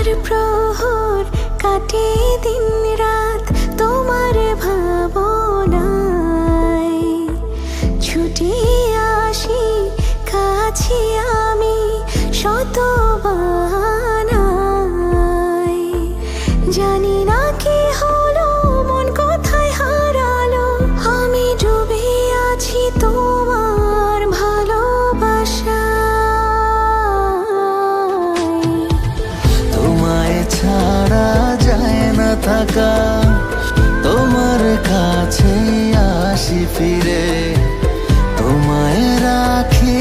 প্রহর কাটে দিন রাত তোমার ভাবনায়, ছুটে আসি কাছে আমি শত বাহানায়। জানি না কি হলো, মন কোথায় হারালো, আমি ডুবে আছি তোমার ভালোবাসায়। তোমায় ছাড়া যায় না থাকা, তোমার কাছে আসি ফিরে, তোমায় রাখি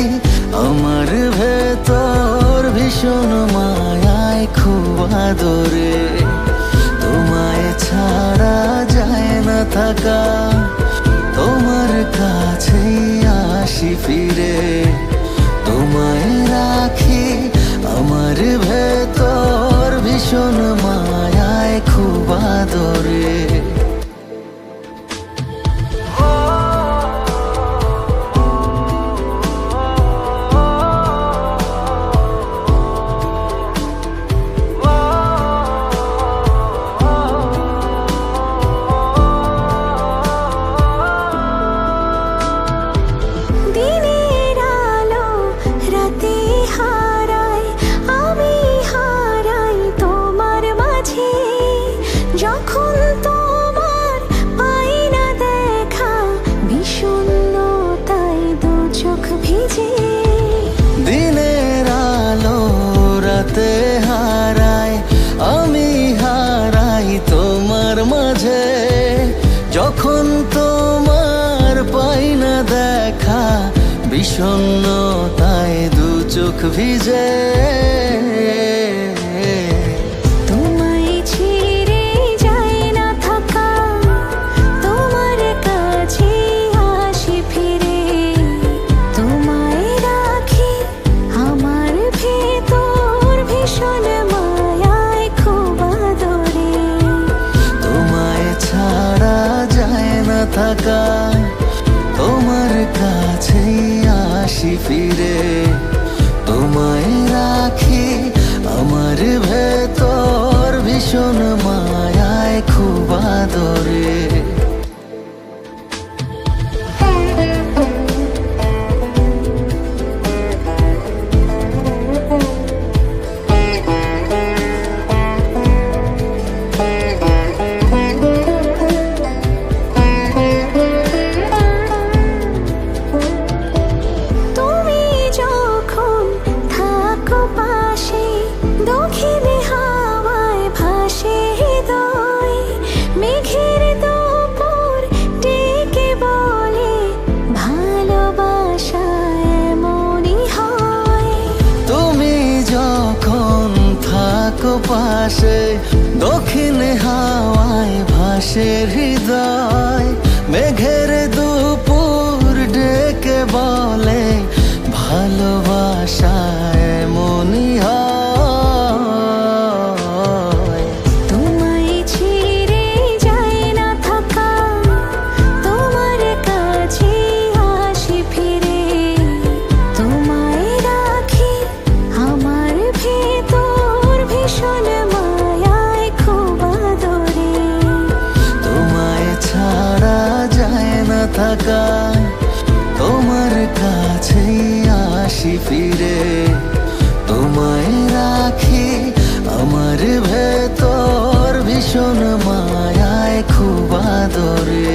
আমার ভেতর ভীষণ মায়ায় খুব আদরে। তোমায় ছাড়া যায় না থাকা, তোমার কাছে আসি ফিরে, তোমায় রাখি আমার ভেতর ভীষণ মায়ায় খুব আদরে। দিনের আলো রাতে হারাই, আমি হারাই তোমার মাঝে। যখন তোমার পাই না দেখা, বিষণ্ণতায় দু চোখ ভিজে। দিনের আলো রাতে হারাই, আমি হারাই তোমার মাঝে। যখন তোমার পাই না দেখা, বিষণ্ণতায় দু চোখ ভিজে। তোমায় ছেড়ে যায় না থাকা, তোমার কাছে আসি ফিরে, তোমায় রাখি আমার ভেতর ভীষণ মায়ায় খুব আদরে। তোমায় ছাড়া যায় না থাকা, তোমার কাছে আসি ফিরে, তোমায় রাখি আমার ভেতর ভীষণ মায়ায় খুব আদরে। তুমি যখন থাকো পাশে, দক্ষিণে হাওয়ায় ভাসে হৃদয়। মেঘের দুপুর ডেকে বলে, ভালোবাসা এমনই হয়। তুমি যখন থাকো পাশে, দক্ষিণে হাওয়ায় ভাসে হৃদয়। মেঘের দুপুর ডেকে বলে, ভালোবাসা এমনই হয়। তোমায় ছেড়ে যায় না থাকা, তোমার কাছে আসি ফিরে, তোমায় রাখি আমার ভেতর ভীষণ মায়ায় খুব আদরে। তোমায় ছাড়া যায় না থাকা, তোমার কাছে আসি ফিরে, তোমায় রাখি আমার ভেতর ভীষণ মায়ায় খুব আদরে।